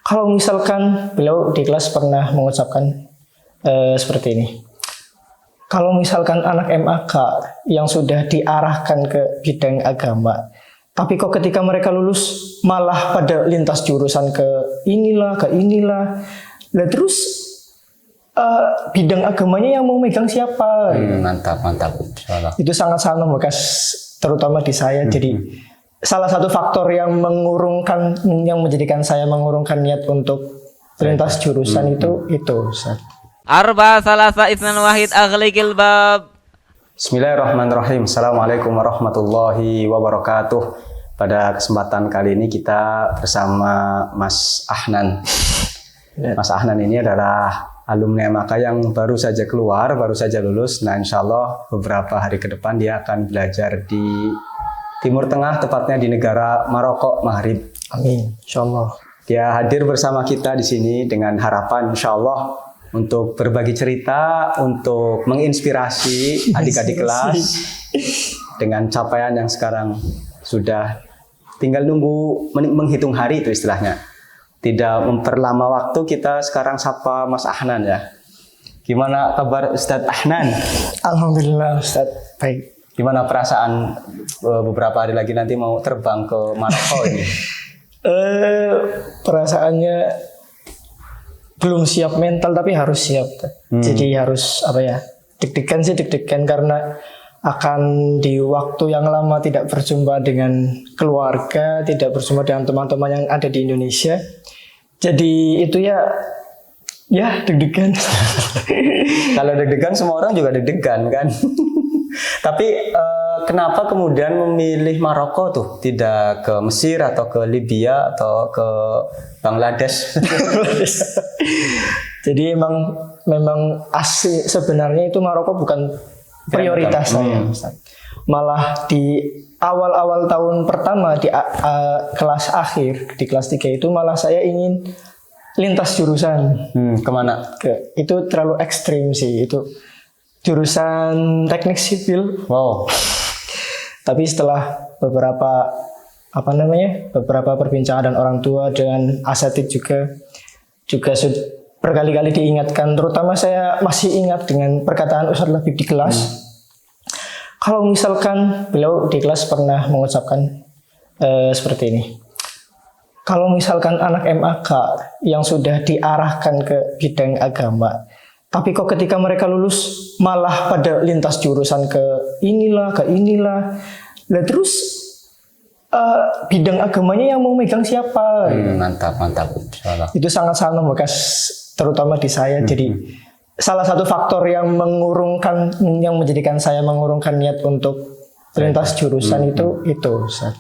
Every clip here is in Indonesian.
Kalau misalkan beliau di kelas pernah mengucapkan seperti ini. Kalau misalkan anak MAK yang sudah diarahkan ke bidang agama, tapi kok ketika mereka lulus malah pada lintas jurusan ke inilah, lah terus bidang agamanya yang mau megang siapa? Mantap. Insyaallah. Itu sangat-sangat membekas, terutama di saya. Jadi salah satu faktor yang menjadikan saya mengurungkan niat untuk lintas jurusan itu Ustaz. Arba salasa isnan wahid aghliqil bab. Bismillahirrahmanirrahim. Assalamualaikum warahmatullahi wabarakatuh. Pada kesempatan kali ini kita bersama Mas Ahnan. Mas Ahnan ini adalah alumni MAK yang baru saja keluar, baru saja lulus. Nah, insya Allah beberapa hari ke depan dia akan belajar di Timur Tengah, tepatnya di negara Maroko, Maghrib. Amin, insya Allah. Dia hadir bersama kita di sini dengan harapan insya Allah untuk berbagi cerita, untuk menginspirasi adik-adik kelas dengan capaian yang sekarang sudah tinggal nunggu menghitung hari itu istilahnya. Tidak memperlama waktu, kita sekarang sapa Mas Ahnan ya. Gimana kabar Ustadz Ahnan? Alhamdulillah Ustaz, baik. Gimana perasaan beberapa hari lagi nanti mau terbang ke Maroko ini? Perasaannya belum siap mental tapi harus siap. Jadi harus deg-degan karena akan di waktu yang lama tidak berjumpa dengan keluarga, tidak berjumpa dengan teman-teman yang ada di Indonesia. Jadi itu ya deg-degan. Kalau deg-degan semua orang juga deg-degan kan. Tapi kenapa kemudian memilih Maroko tuh, tidak ke Mesir atau ke Libya atau ke Bangladesh? Jadi memang asli sebenarnya itu Maroko bukan prioritas saya, Ustaz. Malah di awal-awal tahun pertama di kelas akhir, di kelas 3 itu malah saya ingin lintas jurusan. Kemana? Itu terlalu ekstrim sih, itu jurusan teknik sipil. Wow. Tapi setelah beberapa perbincangan dan orang tua dengan asatid juga berkali-kali diingatkan, terutama saya masih ingat dengan perkataan Ustadz Labib di kelas. Kalau misalkan beliau di kelas pernah mengucapkan seperti ini. Kalau misalkan anak MAK yang sudah diarahkan ke bidang agama, tapi kok ketika mereka lulus malah pada lintas jurusan ke inilah, lah terus bidang agamanya yang mau megang siapa? Mantap. Insyaallah. Itu sangat-sangat membekas, terutama di saya. Jadi salah satu faktor yang menjadikan saya mengurungkan niat untuk lintas jurusan itu Ustaz.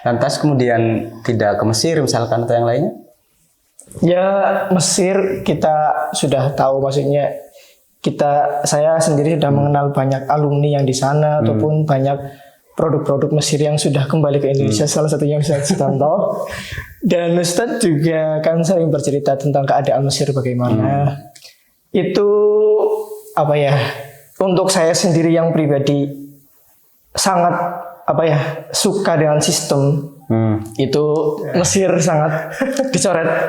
Lantas kemudian tidak ke Mesir misalkan atau yang lainnya? Ya Mesir kita sudah tahu, maksudnya saya sendiri sudah mengenal banyak alumni yang di sana ataupun banyak produk-produk Mesir yang sudah kembali ke Indonesia, salah satunya Ustaz Sutanto. Dan Ustaz juga kan sering bercerita tentang keadaan Mesir bagaimana. Itu untuk saya sendiri yang pribadi sangat suka dengan sistem. Itu Mesir sangat dicoret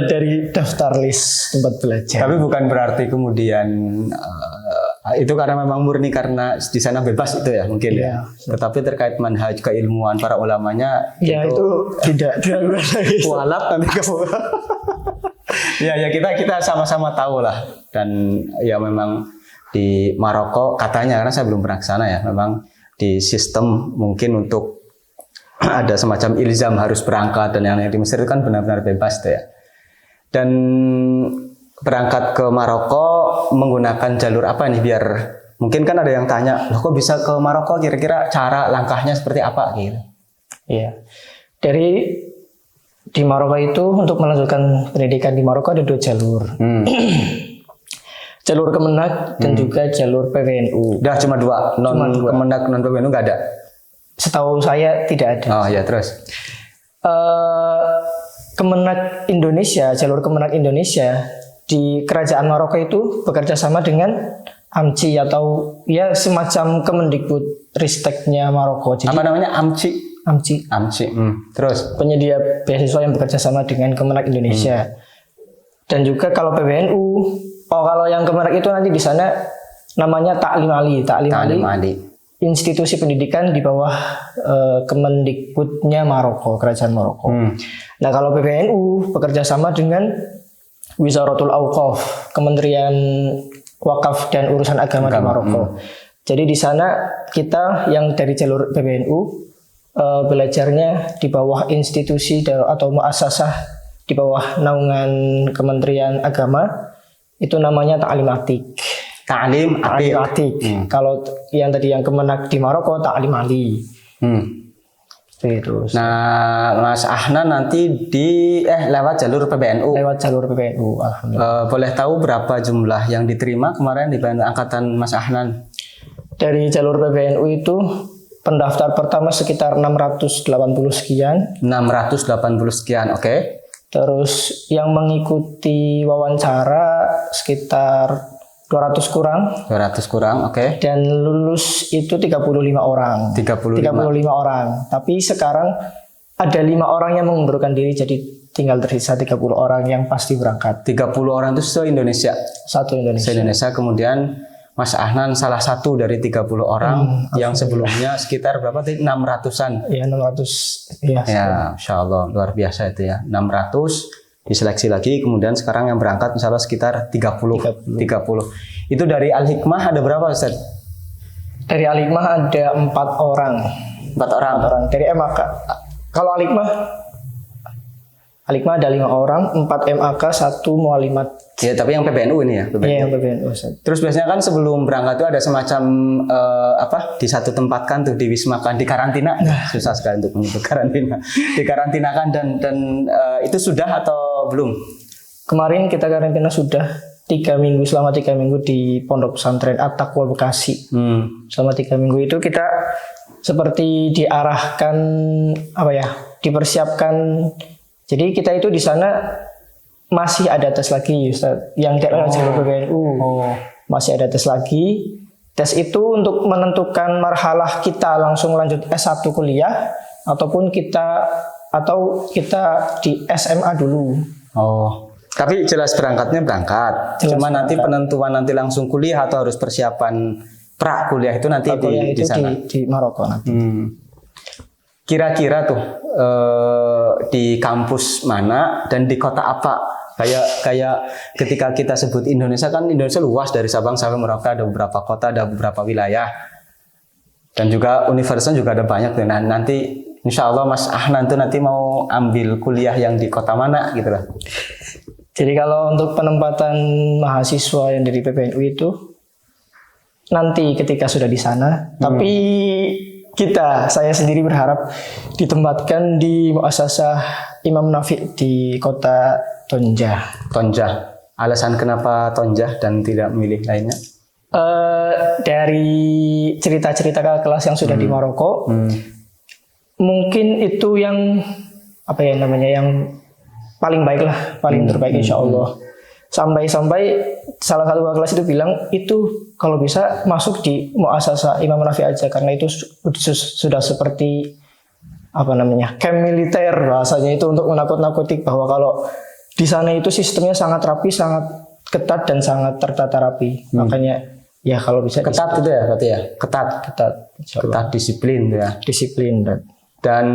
dari daftar list tempat belajar. Tapi bukan berarti kemudian itu karena memang murni karena di sana bebas itu ya mungkin ya. Tetapi terkait manhaj keilmuan para ulamanya itu tidak kualat nanti kamu. ya kita sama-sama tahu lah. Dan ya memang di Maroko katanya, karena saya belum pernah ke sana ya, memang di sistem mungkin untuk ada semacam ilzam harus berangkat, dan yang di Mesir itu kan benar-benar bebas tuh ya. Dan berangkat ke Maroko menggunakan jalur apa nih, biar mungkin kan ada yang tanya, loh kok bisa ke Maroko, kira-kira cara langkahnya seperti apa gitu. Iya. Di Maroko itu untuk melanjutkan pendidikan di Maroko ada 2 jalur. Jalur Kemenak dan juga jalur PWNU. Udah cuma 2, Kemenak non PWNU nggak ada. Setahu saya tidak ada. Oh ya, terus. Kemenak Indonesia, jalur Kemenak Indonesia di Kerajaan Maroko itu bekerja sama dengan AMCI atau ya semacam Kemendikbud Risteknya Maroko. Jadi, apa namanya AMCI? AMCI. AMCI. Terus? Penyedia beasiswa yang bekerja sama dengan Kemenak Indonesia. Dan juga kalau PBNU, kalau yang Kemenak itu nanti di sana namanya Ta'lim Ali. Ta'lim Ali, institusi pendidikan di bawah Kemendikbudnya Maroko, Kerajaan Maroko. Nah kalau PBNU bekerja sama dengan Wizaratul Auqaf, Kementerian Wakaf dan Urusan Agama di Maroko. Jadi di sana kita yang dari jalur PBNU belajarnya di bawah institusi atau muasasah di bawah naungan Kementerian Agama, itu namanya Ta'lim Atik. Ta'lim Atik. Kalau yang tadi yang Kemenak di Maroko, Ta'lim Ali. Terus. Nah, Mas Ahnan nanti lewat jalur PBNU. Lewat jalur PBNU, alhamdulillah. Boleh tahu berapa jumlah yang diterima kemarin di angkatan Mas Ahnan? Dari jalur PBNU itu pendaftar pertama sekitar 680 sekian. 680 sekian, oke. Terus yang mengikuti wawancara sekitar 200 kurang. 200 kurang, oke. Dan lulus itu 35 orang. 35 orang. Tapi sekarang ada 5 orang yang mengundurkan diri, jadi tinggal tersisa 30 orang yang pasti berangkat. 30 orang itu se-Indonesia? Satu Indonesia. Se-Indonesia, kemudian Mas Ahnan salah satu dari 30 orang yang sebelumnya sekitar berapa tadi? 600-an. Ya, 600. Ya, Insya Allah luar biasa itu ya. 600 diseleksi lagi, kemudian sekarang yang berangkat insya Allah sekitar 30. Itu dari Al-Hikmah ada berapa Ustaz? Dari Al-Hikmah ada 4 orang. 4 orang. Dari MAK. Kalau Al-Hikmah ada 5 orang, 4 MAK, 1 mualimat. Ya, tapi yang PBNU ini ya? Iya, yang PBNU. Terus biasanya kan sebelum berangkat itu ada semacam di satu tempat kan tuh di Wisma kan, di karantina. Susah sekali untuk menyebut karantina. Dikarantinakan dan itu sudah atau belum? Kemarin kita karantina sudah 3 minggu, selama 3 minggu di Pondok Pesantren At-Taqwa Bekasi. Selama 3 minggu itu kita seperti diarahkan dipersiapkan. Jadi kita itu di sana masih ada tes lagi, Ustaz. Yang tidak jalur PBNU. Masih ada tes lagi. Tes itu untuk menentukan marhalah kita langsung lanjut S1 kuliah ataupun kita di SMA dulu. Tapi jelas berangkatnya berangkat. Cuma nanti penentuan nanti langsung kuliah atau harus persiapan pra kuliah itu nanti di sana. Di Maroko nanti. Kira-kira tuh di kampus mana dan di kota apa? Kayak ketika kita sebut Indonesia kan, Indonesia luas dari Sabang sampai Merauke, ada beberapa kota, ada beberapa wilayah, dan juga universitas juga ada banyak. Nah nanti insya Allah Mas Ahnan tuh nanti mau ambil kuliah yang di kota mana gitu lah. Jadi kalau untuk penempatan mahasiswa yang dari PBNU itu nanti ketika sudah di sana, tapi saya sendiri berharap ditempatkan di muasasah Imam Nafi di kota Tonjah. Alasan kenapa Tonjah dan tidak memilih lainnya? Dari cerita-cerita kakak kelas yang sudah di Maroko, mungkin itu yang yang paling baik lah, paling terbaik insya Allah. Sampai-sampai salah satu kakak kelas itu bilang itu kalau bisa masuk di muasasah Imam Nafi aja, karena itu sudah seperti camp militer bahasanya, itu untuk menakut-nakuti bahwa kalau di sana itu sistemnya sangat rapi, sangat ketat dan sangat tertata rapi. Makanya ya kalau bisa ketat itu ya berarti ya. Ketat disiplin ya. Disiplin dan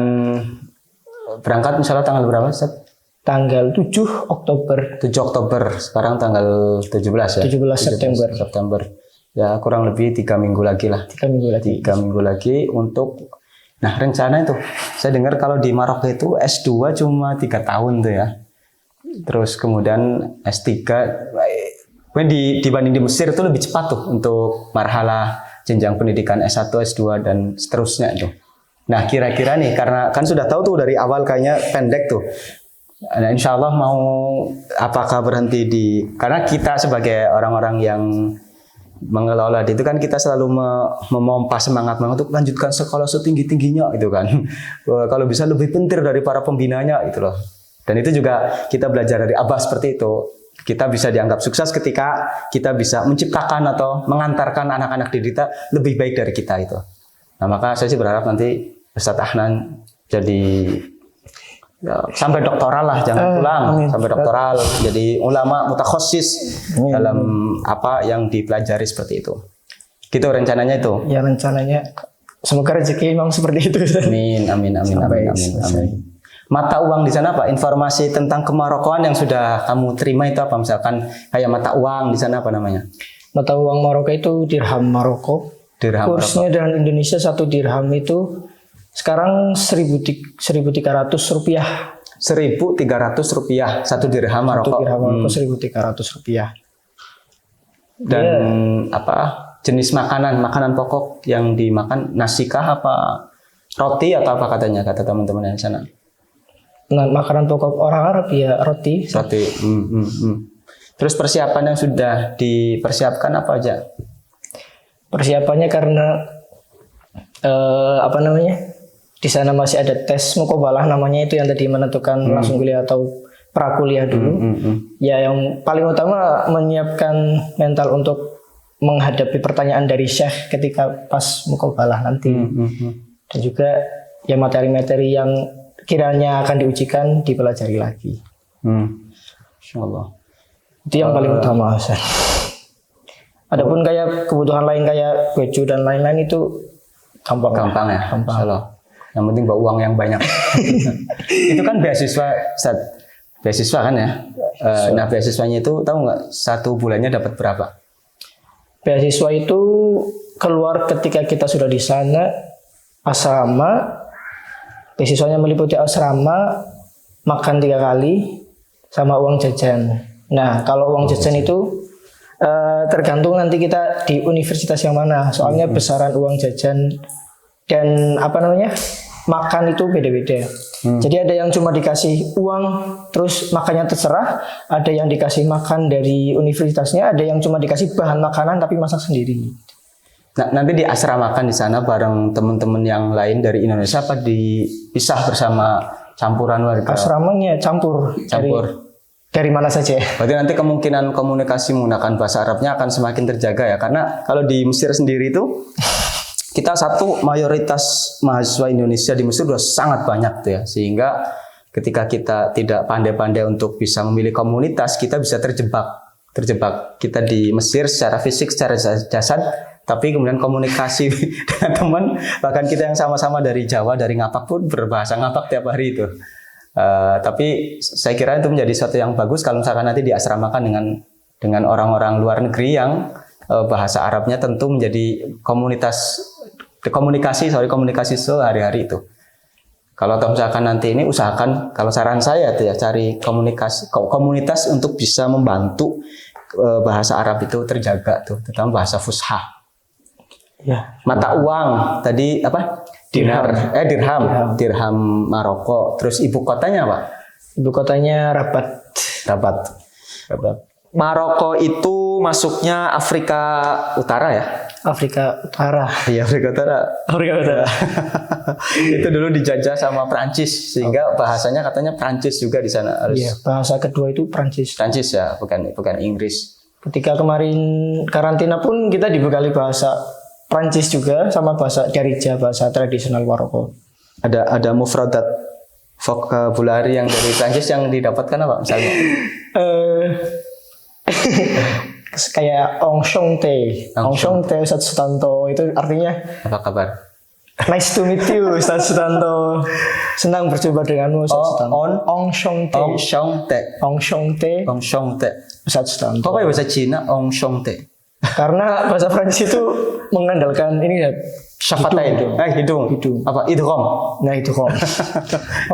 berangkat misalnya tanggal berapa Ustaz? Tanggal 7 Oktober. 7 Oktober. Sekarang tanggal 17 ya. 17 September. Ya kurang lebih 3 minggu lagi lah. 3 minggu lagi untuk. Nah rencana itu, saya dengar kalau di Maroko itu S2 cuma 3 tahun tuh ya. Terus kemudian S3, dibanding di Mesir itu lebih cepat tuh untuk marhalah jenjang pendidikan S1, S2 dan seterusnya itu. Nah kira-kira nih, karena kan sudah tahu tuh dari awal kayaknya pendek tuh. Nah insya Allah mau apakah berhenti karena kita sebagai orang-orang yang mengelola itu kan kita selalu memompa semangat untuk lanjutkan sekolah setinggi-tingginya itu kan. Kalau bisa lebih pintar dari para pembinanya itu loh. Dan itu juga kita belajar dari Abah seperti itu. Kita bisa dianggap sukses ketika kita bisa menciptakan atau mengantarkan anak-anak didik kita lebih baik dari kita itu. Nah maka saya sih berharap nanti Ustadz Ahnan jadi ya, sampai doktoral lah, jangan pulang amin. sampai doktoral. Jadi ulama mutakhosis dalam apa yang dipelajari seperti itu. Gitu rencananya itu. Ya rencananya semoga rezeki memang seperti itu. Ustaz. Amin, amin, amin, Sampai amin, amin, selesai. amin. Mata uang di sana apa? Informasi tentang Kemarokoan yang sudah kamu terima itu apa? Misalkan kayak mata uang di sana apa namanya? Mata uang Maroko itu dirham Maroko. Dirham Kursnya dengan Indonesia 1 dirham itu sekarang 1.300 rupiah. 1.300 rupiah satu dirham 1 Maroko. dirham Maroko 1.300 rupiah. Dan apa jenis makanan pokok yang dimakan, nasi kah apa roti atau apa katanya kata teman-teman yang di sana? Nah, makanan pokok orang Arab ya roti. Roti. Terus persiapan yang sudah dipersiapkan apa aja? Persiapannya karena apa namanya? Di sana masih ada tes mukobalah namanya, itu yang tadi menentukan langsung kuliah atau prakuliah dulu. Ya yang paling utama menyiapkan mental untuk menghadapi pertanyaan dari syekh ketika pas mukobalah nanti. Dan juga ya materi-materi yang kiranya akan diujikan dipelajari lagi. Insyaallah. Itu yang paling utama, Hasan. Adapun kayak kebutuhan lain kayak baju dan lain-lain itu Gampang ya. Insyaallah. Yang penting bawa uang yang banyak. Itu kan beasiswa, Ustaz. Beasiswa kan ya. Nah beasiswanya itu tahu nggak satu bulannya dapat berapa? Beasiswa itu keluar ketika kita sudah di sana, asrama. Beasiswanya meliputi asrama, makan 3 kali, sama uang jajan. Nah, kalau uang jajan itu tergantung nanti kita di universitas yang mana. Soalnya besaran uang jajan dan apa namanya makan itu beda-beda. Jadi ada yang cuma dikasih uang terus makannya terserah, ada yang dikasih makan dari universitasnya, ada yang cuma dikasih bahan makanan tapi masak sendiri. Nah, nanti di asramakan di sana bareng teman-teman yang lain dari Indonesia apa dipisah bersama campuran warga? Asramanya campur. Dari mana saja. Berarti nanti kemungkinan komunikasi menggunakan bahasa Arabnya akan semakin terjaga ya, karena kalau di Mesir sendiri itu kita satu mayoritas mahasiswa Indonesia di Mesir sudah sangat banyak tuh ya, sehingga ketika kita tidak pandai-pandai untuk bisa memilih komunitas, kita bisa terjebak kita di Mesir secara fisik, secara jasad, tapi kemudian komunikasi dengan teman, bahkan kita yang sama-sama dari Jawa, dari Ngapak pun berbahasa Ngapak tiap hari itu. Tapi saya kira itu menjadi sesuatu yang bagus kalau misalkan nanti diasramakan dengan orang-orang luar negeri yang bahasa Arabnya tentu menjadi komunikasi sehari-hari itu. Kalau misalkan nanti ini usahakan, kalau saran saya tuh ya cari komunitas untuk bisa membantu bahasa Arab itu terjaga tuh, terutama bahasa fushah. Ya. Mata uang tadi apa? Dirham Maroko. Terus ibu kotanya apa? Ibu kotanya Rabat. Maroko itu masuknya Afrika Utara ya? Afrika Utara. Iya, Afrika Utara. Itu dulu dijajah sama Prancis sehingga bahasanya katanya Prancis juga di sana harus. Iya, bahasa kedua itu Prancis. Prancis ya, bukan Inggris. Ketika kemarin karantina pun kita dibekali bahasa Prancis juga sama bahasa Darija, bahasa tradisional Maroko. Ada mufradat vocabulary yang dari Prancis yang didapatkan apa misalnya? Kayak Ongshong Te Ustaz Sutanto, itu artinya Apa kabar? nice to meet you Ustaz Sutanto. Senang berjumpa denganmu Ustaz Sutanto. Ongshong Te Ustaz Sutanto. Kok kayak bahasa Cina Ongshong Te? Karena bahasa Prancis itu mengandalkan ini ya, Syafatain. Hidung. Apa? Idgham. Nah itu kok.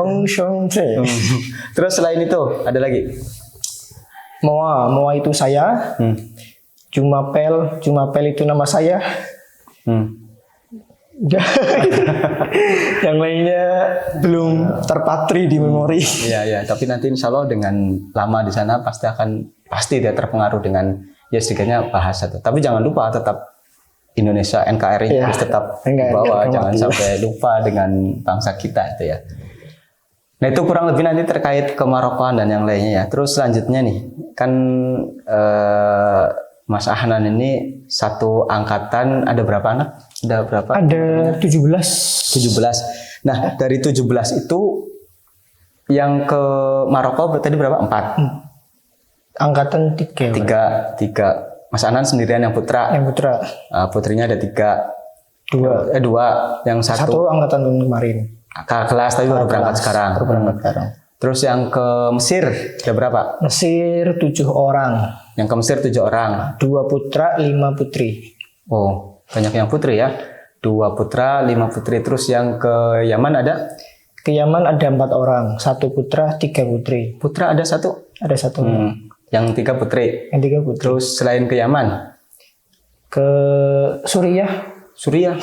Ongshong Te. Terus selain itu ada lagi? Moa itu saya. Jumapel itu nama saya. Yang lainnya belum terpatri di memori. Iya, tapi nanti insya Allah dengan lama di sana pasti dia terpengaruh dengan ya sedikitnya bahasa tuh. Tapi jangan lupa tetap Indonesia NKRI harus tetap dibawa, jangan sampai lupa dengan bangsa kita itu ya. Nah itu kurang lebih nanti terkait Kemarokoan dan yang lainnya ya. Terus selanjutnya nih, kan Mas Ahnan ini satu angkatan ada berapa anak? Ada berapa? Ada 17. Nah, dari 17 itu yang ke Maroko tadi berapa? 4. Angkatan 3. Tiga. Mas Anan sendirian yang putra. Yang putra Putrinya ada 3. 2. 2. Yang Satu angkatan tahun kemarin. Kakak kelas tapi baru berangkat sekarang. Baru berangkat sekarang. Terus yang ke Mesir ada berapa? Mesir 7 orang. Yang ke Mesir 7 orang. 2 putra, 5 putri. Oh, banyak yang putri ya. 2 putra, 5 putri. Terus yang ke Yaman ada? Ke Yaman ada 4 orang. 1 putra, 3 putri. Putra ada 1. Ada 1. Yang 3 putri. Yang 3 putri. Terus selain ke Yaman? Ke Suriah. Suriah.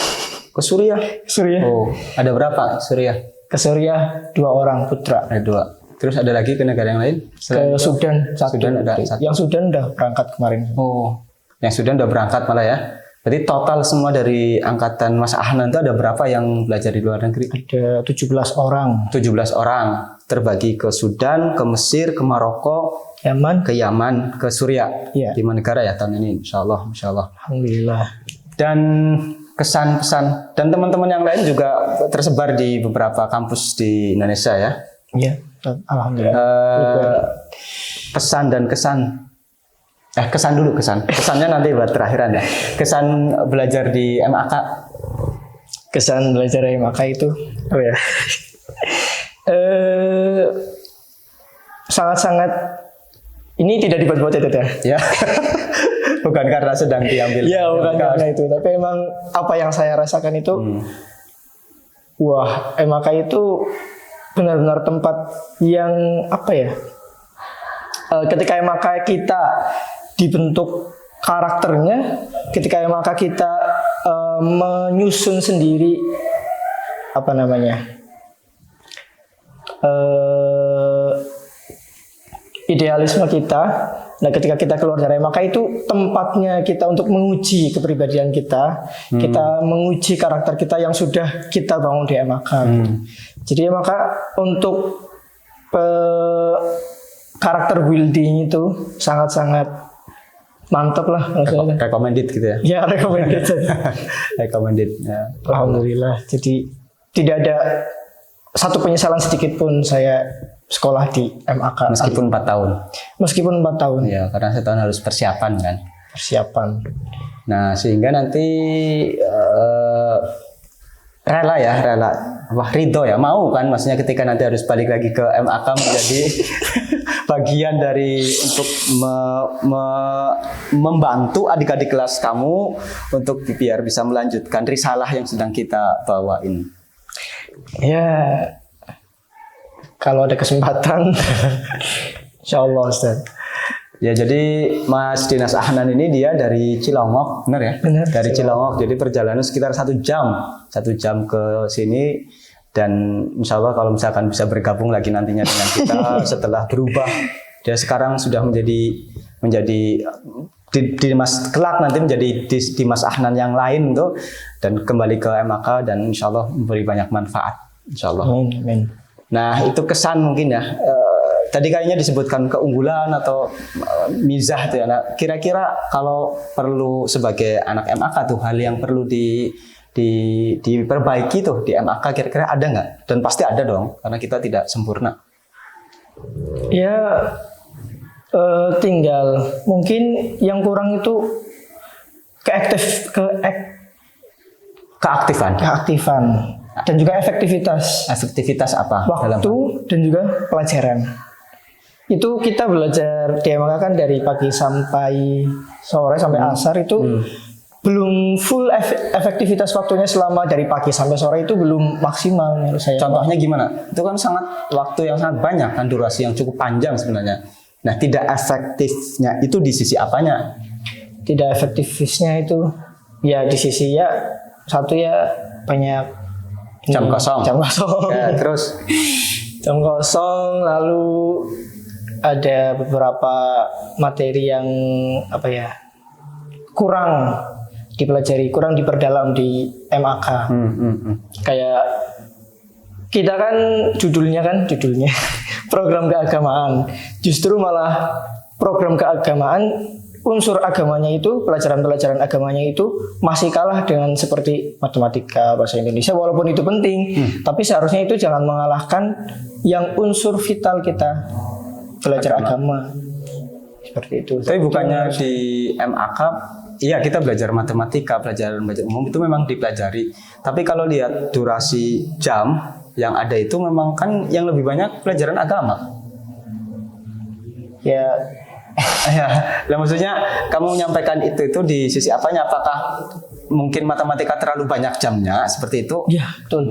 Ke Suriah. Suriah. Oh, ada berapa Suriah? Ke Suriah 2 orang putra. Ada 2. Terus ada lagi ke negara yang lain? Ke Sudan 1. Sudan ada 1. Yang Sudan udah berangkat kemarin. Oh, yang Sudan udah berangkat malah ya. Berarti total semua dari angkatan Mas Ahnan itu ada berapa yang belajar di luar negeri? Ada 17 orang. 17 orang. Terbagi ke Sudan, ke Mesir, ke Maroko, Yaman. ke Yaman, ke Suriah. Iya. 5 negara ya tahun ini, insya Allah. Alhamdulillah. Dan kesan-pesan dan teman-teman yang lain juga tersebar di beberapa kampus di Indonesia ya. Iya. Alhamdulillah. Pesan dan kesan. Kesan dulu kesan. Kesannya nanti buat terakhiran ya. Kesan belajar di MAK. Kesan belajar MAK itu apa ya? Sangat-sangat ini tidak dibuat-buat ya. Ya. Bukan karena sedang diambil. Ya, bukan karena itu, tapi emang apa yang saya rasakan itu wah, MAK itu benar-benar tempat yang apa ya? Ketika MAK kita dibentuk karakternya, ketika MAK kita menyusun sendiri apa namanya? Idealisme kita. Nah, ketika kita keluar dari MAK itu tempatnya kita untuk menguji kepribadian kita, kita menguji karakter kita yang sudah kita bangun di MAK. Jadi MAK untuk karakter building itu sangat-sangat mantap lah. Recommended gitu ya? Ya, recommended. Recommended. Ya. Alhamdulillah. Jadi tidak ada satu penyesalan sedikit pun saya sekolah di MAK. Meskipun 4 tahun. Meskipun 4 tahun. Ya, karena setahun harus persiapan kan. Persiapan. Nah, sehingga nanti rela ridho ya, mau kan, maksudnya ketika nanti harus balik lagi ke MAK menjadi bagian dari untuk membantu adik-adik kelas kamu untuk biar bisa melanjutkan risalah yang sedang kita bawain. Ya, kalau ada kesempatan, insya Allah Ustaz. Ya, jadi Mas Dinas Ahnan ini dia dari Cilongok, benar ya? Benar. Dari Cilongok, jadi perjalanan sekitar 1 jam ke sini, dan insya Allah kalau misalkan bisa bergabung lagi nantinya dengan kita setelah berubah, dia sekarang sudah menjadi di Mas kelak nanti menjadi di Mas Ahnan yang lain tuh, dan kembali ke MAK dan insya Allah memberi banyak manfaat, insya Allah. Amin. Nah, itu kesan mungkin ya. Tadi kayaknya disebutkan keunggulan atau mizah tuh ya. Nah, kira-kira kalau perlu sebagai anak MAK tuh hal yang perlu diperbaiki tuh di MAK kira-kira ada nggak? Dan pasti ada dong, karena kita tidak sempurna. Ya, tinggal mungkin yang kurang itu keaktifan dan juga efektivitas. Efektivitas apa? Waktu dan juga pelajaran. Itu kita belajar di MAK kan dari pagi sampai sore sampai asar itu belum full efektivitas waktunya. Selama dari pagi sampai sore itu belum maksimal menurut saya. Contohnya gimana? Itu kan waktu yang sangat banyak kan, durasi yang cukup panjang sebenarnya. Nah, tidak efektifnya itu di sisi apanya? Tidak efektifnya itu ya di sisi ya satu ya banyak jam kosong. Ya, terus jam kosong, lalu ada beberapa materi yang apa ya kurang dipelajari, kurang diperdalam di MAK. Kayak kita kan judulnya program keagamaan. Justru malah program keagamaan unsur agamanya itu, pelajaran-pelajaran agamanya itu masih kalah dengan seperti matematika, bahasa Indonesia, walaupun itu penting, tapi seharusnya itu jangan mengalahkan yang unsur vital kita, belajar agama. Seperti itu. Tapi bukannya di MAK, iya kita belajar matematika, belajar umum itu memang dipelajari. Tapi kalau lihat durasi jam yang ada itu memang kan yang lebih banyak pelajaran agama. Ya, Ya, lah maksudnya kamu menyampaikan itu di sisi apanya? Apakah mungkin matematika terlalu banyak jamnya seperti itu? ya betul.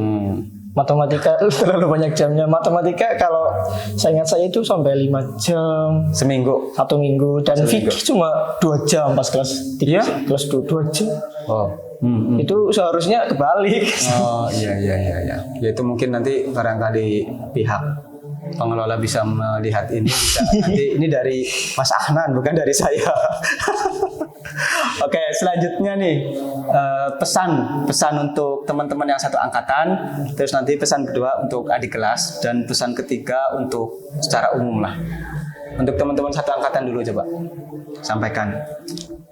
Matematika terlalu banyak jamnya. Matematika kalau saya ingat saya itu sampai 5 jam Seminggu. 1 minggu, dan fikih cuma 2 jam pas kelas 3, Iya? kelas 2 jam. Oh. Itu seharusnya kebalik. Oh iya. Ya itu mungkin nanti barangkali pihak pengelola bisa melihat ini, bisa nanti ini dari Mas Ahnan bukan dari saya. Oke, selanjutnya nih pesan untuk teman-teman yang satu angkatan, terus nanti pesan kedua untuk adik kelas, dan pesan ketiga untuk secara umum lah. Untuk teman-teman satu angkatan dulu coba sampaikan.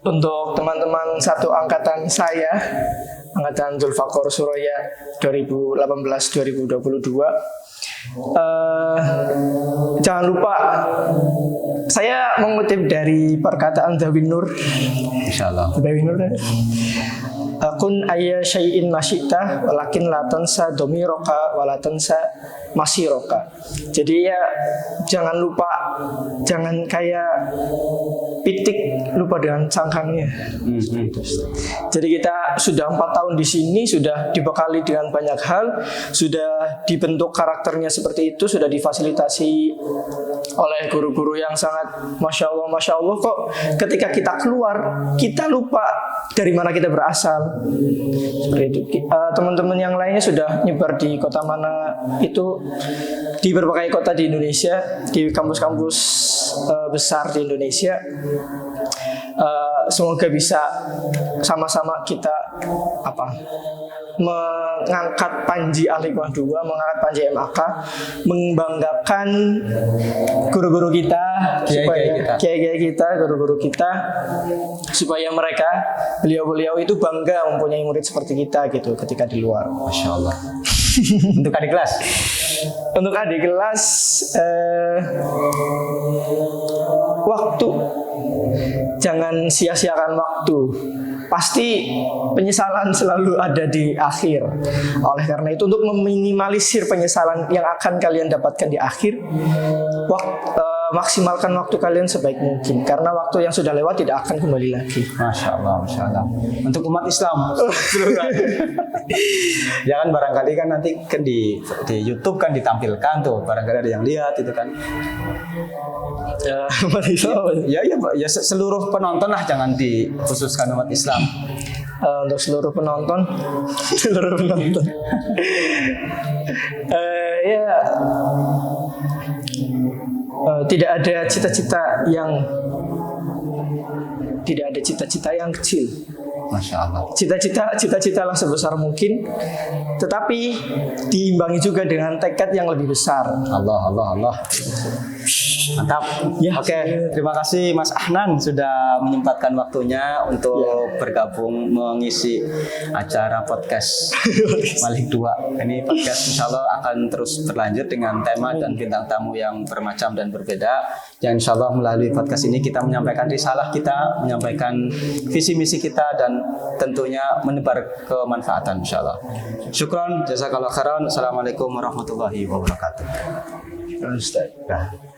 Untuk teman-teman satu angkatan saya, angkatan Dzulfaqar Suraya 2018-2022, jangan lupa, saya mengutip dari perkataan Zawin Nur. Insyaallah. Zawin Nur, kun ayya syai'in masyita walakin la tansa domiroka walatansa masiroka. Jadi ya jangan lupa, jangan kayak pitik lupa dengan cangkangnya. Jadi kita sudah 4 tahun di sini, sudah dibekali dengan banyak hal, sudah dibentuk karakternya seperti itu, sudah difasilitasi oleh guru-guru yang sangat masya Allah. Kok ketika kita keluar kita lupa dari mana kita berasal. Seperti itu. Teman-teman yang lainnya sudah nyebar di kota mana itu, di berbagai kota di Indonesia, di kampus-kampus besar di Indonesia. Semoga bisa sama-sama kita mengangkat panji Al-Hikmah 2, mengangkat panji MAK, membanggakan guru-guru kita, kiai-kiai kita, guru-guru kita, supaya mereka, beliau-beliau itu bangga mempunyai murid seperti kita gitu ketika di luar. Masya Allah. Untuk adik kelas? Untuk adik kelas, waktu, jangan sia-siakan waktu. Pasti penyesalan selalu ada di akhir. Oleh karena itu, untuk meminimalisir penyesalan yang akan kalian dapatkan di akhir, maksimalkan waktu kalian sebaik mungkin, karena waktu yang sudah lewat tidak akan kembali lagi. Masya Allah. Untuk umat Islam. Ya kan barangkali kan nanti kan di YouTube kan ditampilkan tuh, barangkali ada yang lihat itu kan. Umat Islam. Ya seluruh penonton lah, jangan dikhususkan umat Islam. Untuk seluruh penonton. Tidak ada cita-cita yang kecil. Masya Allah. Cita-citalah sebesar mungkin, tetapi diimbangi juga dengan tekad yang lebih besar. Allah. Mantap. Ya. Oke, terima kasih Mas Ahnan sudah menyempatkan waktunya untuk bergabung mengisi acara podcast Malik 2. Ini podcast insya Allah akan terus berlanjut dengan tema dan bintang tamu yang bermacam dan berbeda. Yang insya Allah melalui podcast ini kita menyampaikan risalah kita, menyampaikan visi misi kita, dan tentunya menebar kemanfaatan insya Allah. Syukron, jazakallah khairan. Assalamualaikum warahmatullahi wabarakatuh. Ustaz.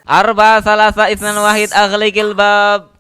Arba salasa isnan wahid aghliqil bab.